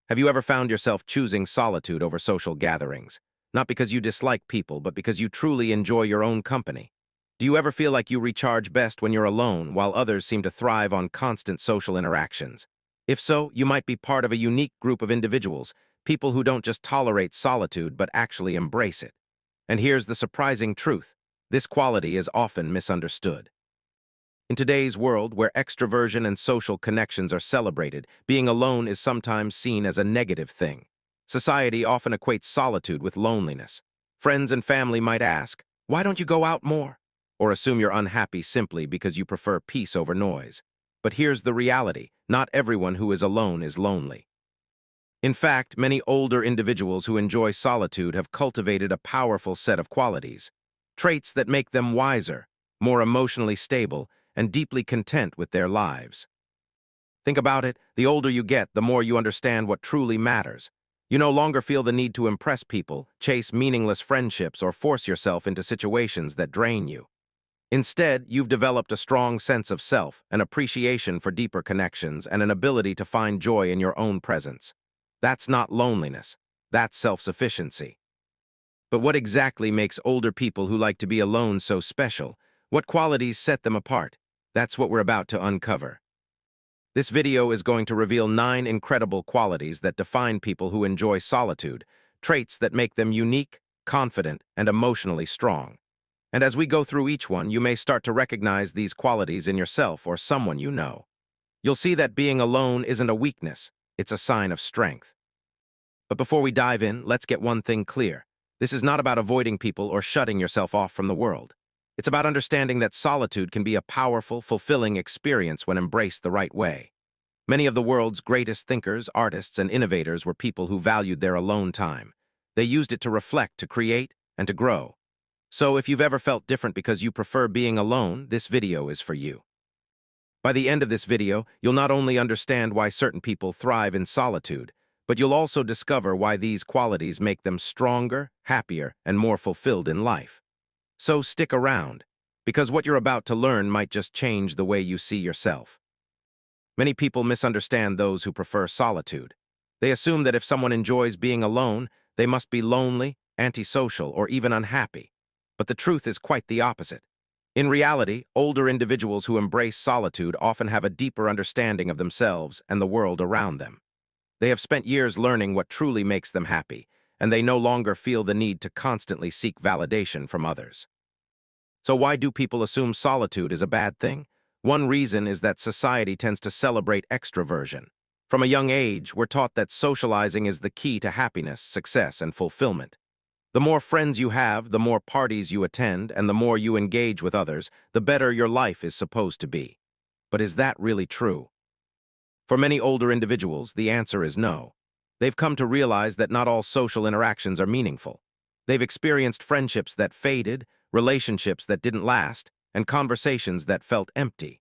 Have you ever found yourself choosing solitude over social gatherings? Not because you dislike people, but because you truly enjoy your own company. Do you ever feel like you recharge best when you're alone, while others seem to thrive on constant social interactions? If so, you might be part of a unique group of individuals, people who don't just tolerate solitude, but actually embrace it. And here's the surprising truth. This quality is often misunderstood. In today's world, where extroversion and social connections are celebrated, being alone is sometimes seen as a negative thing. Society often equates solitude with loneliness. Friends and family might ask, "Why don't you go out more?" Or assume you're unhappy simply because you prefer peace over noise. But here's the reality: not everyone who is alone is lonely. In fact, many older individuals who enjoy solitude have cultivated a powerful set of qualities, traits that make them wiser, more emotionally stable, and deeply content with their lives. Think about it: the older you get, the more you understand what truly matters. You no longer feel the need to impress people, chase meaningless friendships, or force yourself into situations that drain you. Instead, you've developed a strong sense of self, an appreciation for deeper connections, and an ability to find joy in your own presence. That's not loneliness. That's self-sufficiency. But what exactly makes older people who like to be alone so special? What qualities set them apart? That's what we're about to uncover. This video is going to reveal 9 incredible qualities that define people who enjoy solitude, traits that make them unique, confident, and emotionally strong. And as we go through each one, you may start to recognize these qualities in yourself or someone you know. You'll see that being alone isn't a weakness, it's a sign of strength. But before we dive in, let's get one thing clear. This is not about avoiding people or shutting yourself off from the world. It's about understanding that solitude can be a powerful, fulfilling experience when embraced the right way. Many of the world's greatest thinkers, artists, and innovators were people who valued their alone time. They used it to reflect, to create, and to grow. So if you've ever felt different because you prefer being alone, this video is for you. By the end of this video, you'll not only understand why certain people thrive in solitude, but you'll also discover why these qualities make them stronger, happier, and more fulfilled in life. So stick around, because what you're about to learn might just change the way you see yourself. Many people misunderstand those who prefer solitude. They assume that if someone enjoys being alone, they must be lonely, antisocial, or even unhappy. But the truth is quite the opposite. In reality, older individuals who embrace solitude often have a deeper understanding of themselves and the world around them. They have spent years learning what truly makes them happy, and they no longer feel the need to constantly seek validation from others. So why do people assume solitude is a bad thing? One reason is that society tends to celebrate extroversion. From a young age, we're taught that socializing is the key to happiness, success, and fulfillment. The more friends you have, the more parties you attend, and the more you engage with others, the better your life is supposed to be. But is that really true? For many older individuals, the answer is no. They've come to realize that not all social interactions are meaningful. They've experienced friendships that faded, relationships that didn't last, and conversations that felt empty.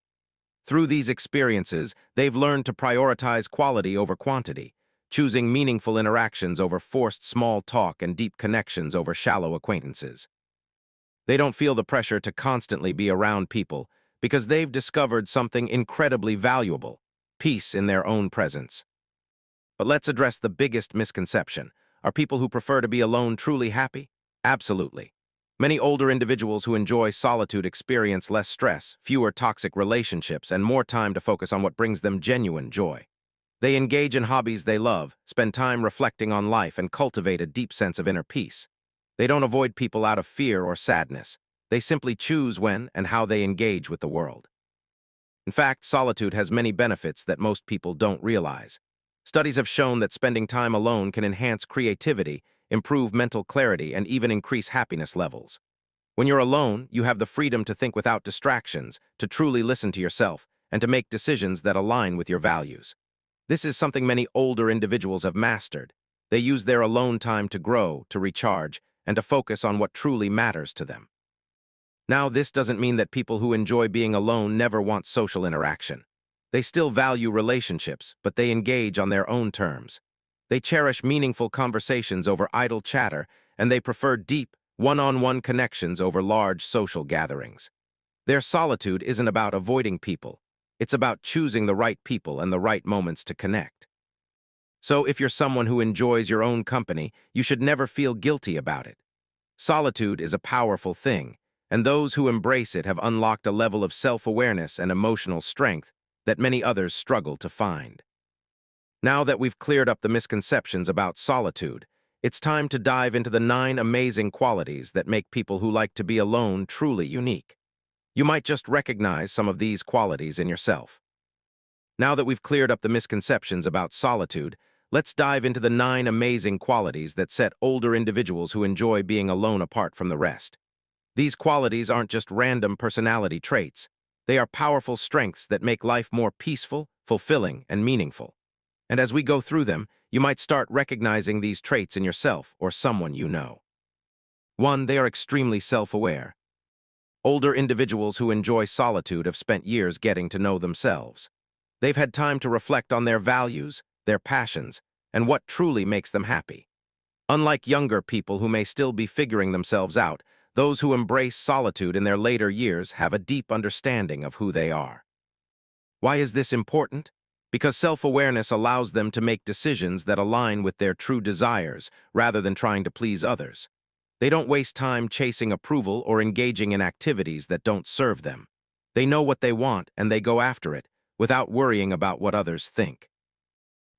Through these experiences, they've learned to prioritize quality over quantity, choosing meaningful interactions over forced small talk and deep connections over shallow acquaintances. They don't feel the pressure to constantly be around people because they've discovered something incredibly valuable: peace in their own presence. But let's address the biggest misconception. Are people who prefer to be alone truly happy? Absolutely. Many older individuals who enjoy solitude experience less stress, fewer toxic relationships, and more time to focus on what brings them genuine joy. They engage in hobbies they love, spend time reflecting on life, and cultivate a deep sense of inner peace. They don't avoid people out of fear or sadness. They simply choose when and how they engage with the world. In fact, solitude has many benefits that most people don't realize. Studies have shown that spending time alone can enhance creativity, improve mental clarity, and even increase happiness levels. When you're alone, you have the freedom to think without distractions, to truly listen to yourself, and to make decisions that align with your values. This is something many older individuals have mastered. They use their alone time to grow, to recharge, and to focus on what truly matters to them. Now, this doesn't mean that people who enjoy being alone never want social interaction. They still value relationships, but they engage on their own terms. They cherish meaningful conversations over idle chatter, and they prefer deep, one-on-one connections over large social gatherings. Their solitude isn't about avoiding people. It's about choosing the right people and the right moments to connect. So if you're someone who enjoys your own company, you should never feel guilty about it. Solitude is a powerful thing, and those who embrace it have unlocked a level of self-awareness and emotional strength that many others struggle to find. Now that we've cleared up the misconceptions about solitude, it's time to dive into the 9 amazing qualities that make people who like to be alone truly unique. You might just recognize some of these qualities in yourself. Now that we've cleared up the misconceptions about solitude, let's dive into the 9 amazing qualities that set older individuals who enjoy being alone apart from the rest. These qualities aren't just random personality traits. They are powerful strengths that make life more peaceful, fulfilling, and meaningful. And as we go through them, you might start recognizing these traits in yourself or someone you know. 1. They are extremely self-aware. Older individuals who enjoy solitude have spent years getting to know themselves. They've had time to reflect on their values, their passions, and what truly makes them happy. Unlike younger people who may still be figuring themselves out, those who embrace solitude in their later years have a deep understanding of who they are. Why is this important? Because self-awareness allows them to make decisions that align with their true desires rather than trying to please others. They don't waste time chasing approval or engaging in activities that don't serve them. They know what they want and they go after it, without worrying about what others think.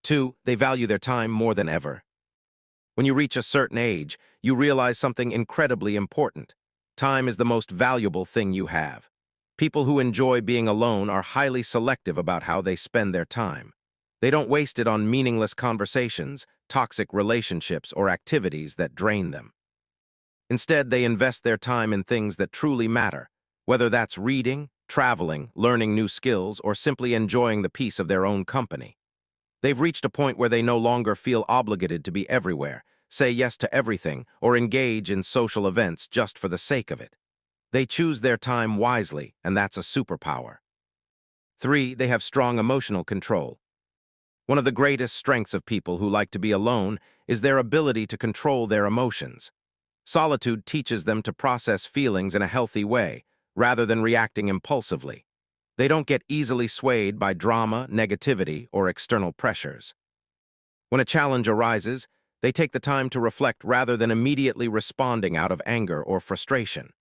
2. They value their time more than ever. When you reach a certain age, you realize something incredibly important. Time is the most valuable thing you have. People who enjoy being alone are highly selective about how they spend their time. They don't waste it on meaningless conversations, toxic relationships, or activities that drain them. Instead, they invest their time in things that truly matter, whether that's reading, traveling, learning new skills, or simply enjoying the peace of their own company. They've reached a point where they no longer feel obligated to be everywhere, say yes to everything, or engage in social events just for the sake of it. They choose their time wisely, and that's a superpower. 3. They have strong emotional control. One of the greatest strengths of people who like to be alone is their ability to control their emotions. Solitude teaches them to process feelings in a healthy way, rather than reacting impulsively. They don't get easily swayed by drama, negativity, or external pressures. When a challenge arises, they take the time to reflect rather than immediately responding out of anger or frustration.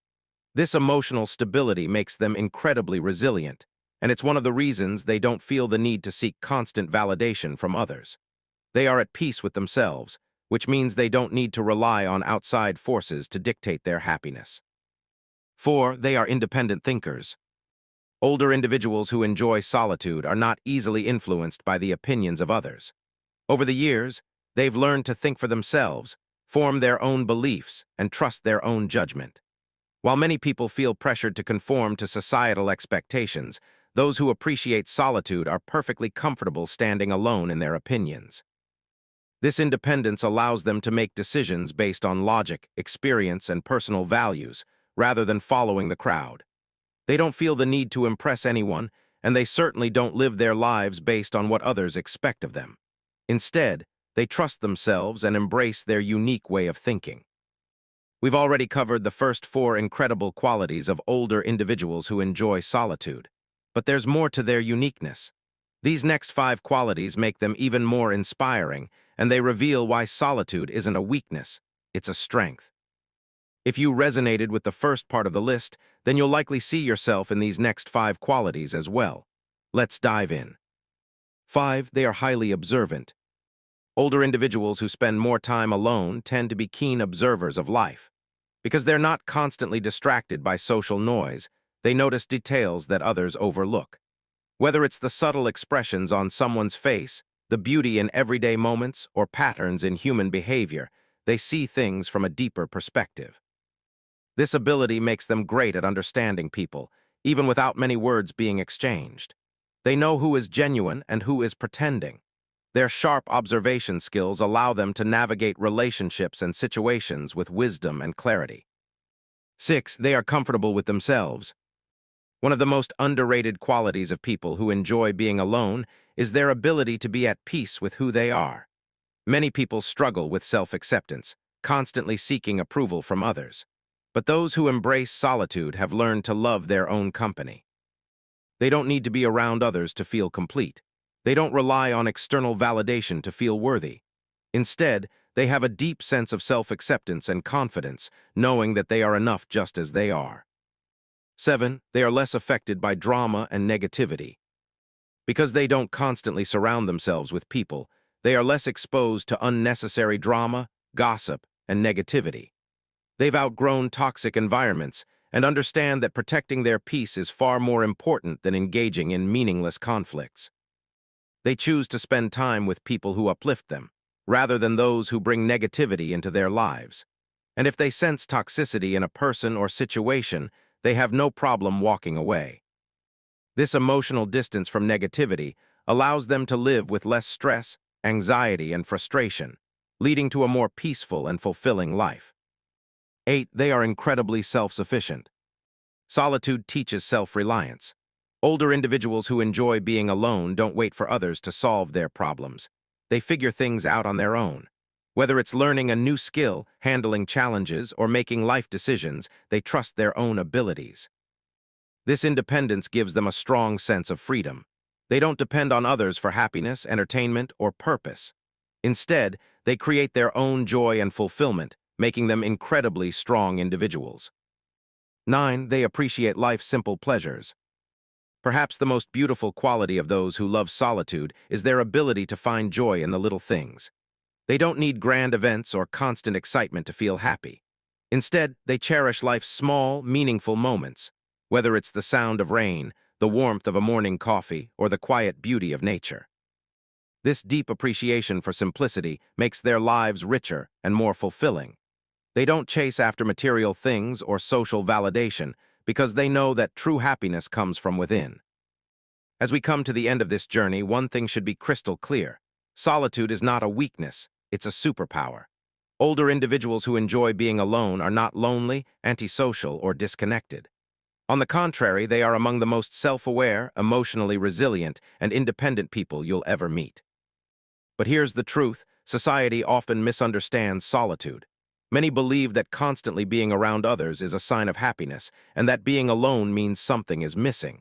This emotional stability makes them incredibly resilient, and it's one of the reasons they don't feel the need to seek constant validation from others. They are at peace with themselves, which means they don't need to rely on outside forces to dictate their happiness. 4. They are independent thinkers. Older individuals who enjoy solitude are not easily influenced by the opinions of others. Over the years, they've learned to think for themselves, form their own beliefs, and trust their own judgment. While many people feel pressured to conform to societal expectations, those who appreciate solitude are perfectly comfortable standing alone in their opinions. This independence allows them to make decisions based on logic, experience, and personal values, rather than following the crowd. They don't feel the need to impress anyone, and they certainly don't live their lives based on what others expect of them. Instead, they trust themselves and embrace their unique way of thinking. We've already covered the first 4 incredible qualities of older individuals who enjoy solitude, but there's more to their uniqueness. These next 5 qualities make them even more inspiring, and they reveal why solitude isn't a weakness, it's a strength. If you resonated with the first part of the list, then you'll likely see yourself in these next 5 qualities as well. Let's dive in. 5. They are highly observant. Older individuals who spend more time alone tend to be keen observers of life. Because they're not constantly distracted by social noise, they notice details that others overlook. Whether it's the subtle expressions on someone's face, the beauty in everyday moments, or patterns in human behavior, they see things from a deeper perspective. This ability makes them great at understanding people, even without many words being exchanged. They know who is genuine and who is pretending. Their sharp observation skills allow them to navigate relationships and situations with wisdom and clarity. 6. They are comfortable with themselves. One of the most underrated qualities of people who enjoy being alone is their ability to be at peace with who they are. Many people struggle with self-acceptance, constantly seeking approval from others. But those who embrace solitude have learned to love their own company. They don't need to be around others to feel complete. They don't rely on external validation to feel worthy. Instead, they have a deep sense of self-acceptance and confidence, knowing that they are enough just as they are. 7. They are less affected by drama and negativity. Because they don't constantly surround themselves with people, they are less exposed to unnecessary drama, gossip, and negativity. They've outgrown toxic environments and understand that protecting their peace is far more important than engaging in meaningless conflicts. They choose to spend time with people who uplift them, rather than those who bring negativity into their lives. And if they sense toxicity in a person or situation, they have no problem walking away. This emotional distance from negativity allows them to live with less stress, anxiety, and frustration, leading to a more peaceful and fulfilling life. 8. They are incredibly self-sufficient. Solitude teaches self-reliance. Older individuals who enjoy being alone don't wait for others to solve their problems. They figure things out on their own. Whether it's learning a new skill, handling challenges, or making life decisions, they trust their own abilities. This independence gives them a strong sense of freedom. They don't depend on others for happiness, entertainment, or purpose. Instead, they create their own joy and fulfillment, making them incredibly strong individuals. 9. They appreciate life's simple pleasures. Perhaps the most beautiful quality of those who love solitude is their ability to find joy in the little things. They don't need grand events or constant excitement to feel happy. Instead, they cherish life's small, meaningful moments, whether it's the sound of rain, the warmth of a morning coffee, or the quiet beauty of nature. This deep appreciation for simplicity makes their lives richer and more fulfilling. They don't chase after material things or social validation because they know that true happiness comes from within. As we come to the end of this journey, one thing should be crystal clear. Solitude is not a weakness, it's a superpower. Older individuals who enjoy being alone are not lonely, antisocial, or disconnected. On the contrary, they are among the most self-aware, emotionally resilient, and independent people you'll ever meet. But here's the truth: society often misunderstands solitude. Many believe that constantly being around others is a sign of happiness, and that being alone means something is missing.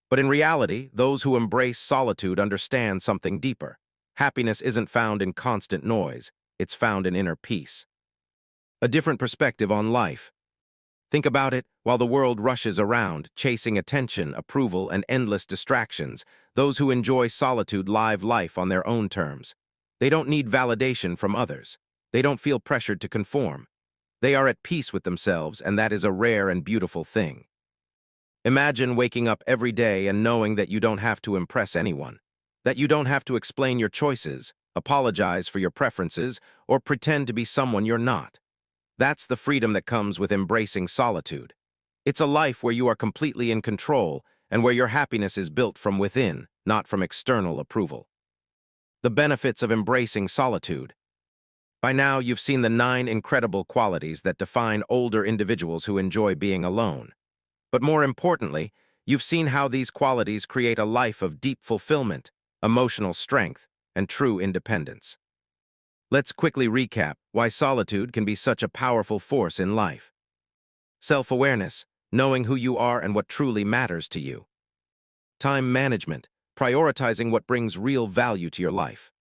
But in reality, those who embrace solitude understand something deeper. Happiness isn't found in constant noise, it's found in inner peace. A different perspective on life. Think about it: while the world rushes around, chasing attention, approval, and endless distractions, those who enjoy solitude live life on their own terms. They don't need validation from others. They don't feel pressured to conform. They are at peace with themselves, and that is a rare and beautiful thing. Imagine waking up every day and knowing that you don't have to impress anyone, that you don't have to explain your choices, apologize for your preferences, or pretend to be someone you're not. That's the freedom that comes with embracing solitude. It's a life where you are completely in control and where your happiness is built from within, not from external approval. The benefits of embracing solitude. By now, you've seen the 9 incredible qualities that define older individuals who enjoy being alone. But more importantly, you've seen how these qualities create a life of deep fulfillment, emotional strength, and true independence. Let's quickly recap why solitude can be such a powerful force in life. Self-awareness, knowing who you are and what truly matters to you. Time management, prioritizing what brings real value to your life.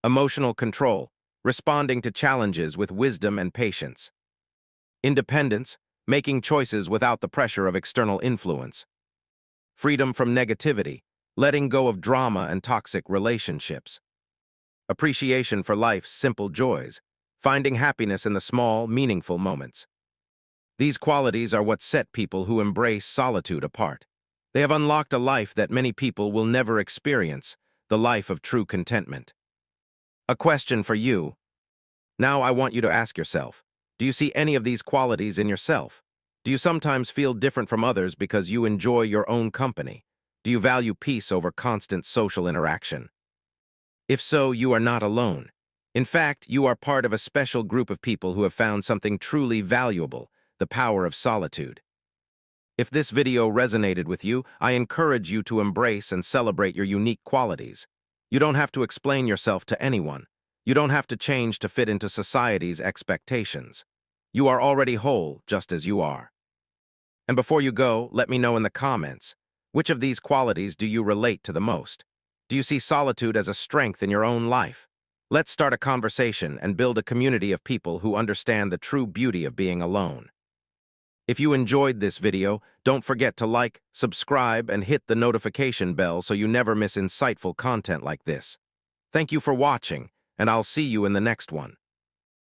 Emotional control, responding to challenges with wisdom and patience. Independence, making choices without the pressure of external influence. Freedom from negativity, letting go of drama and toxic relationships. Appreciation for life's simple joys, finding happiness in the small, meaningful moments. These qualities are what set people who embrace solitude apart. They have unlocked a life that many people will never experience, the life of true contentment. A question for you. Now I want you to ask yourself, do you see any of these qualities in yourself? Do you sometimes feel different from others because you enjoy your own company? Do you value peace over constant social interaction? If so, you are not alone. In fact, you are part of a special group of people who have found something truly valuable: the power of solitude. If this video resonated with you, I encourage you to embrace and celebrate your unique qualities. You don't have to explain yourself to anyone. You don't have to change to fit into society's expectations. You are already whole, just as you are. And before you go, let me know in the comments, which of these qualities do you relate to the most? Do you see solitude as a strength in your own life? Let's start a conversation and build a community of people who understand the true beauty of being alone. If you enjoyed this video, don't forget to like, subscribe, and hit the notification bell so you never miss insightful content like this. Thank you for watching, and I'll see you in the next one.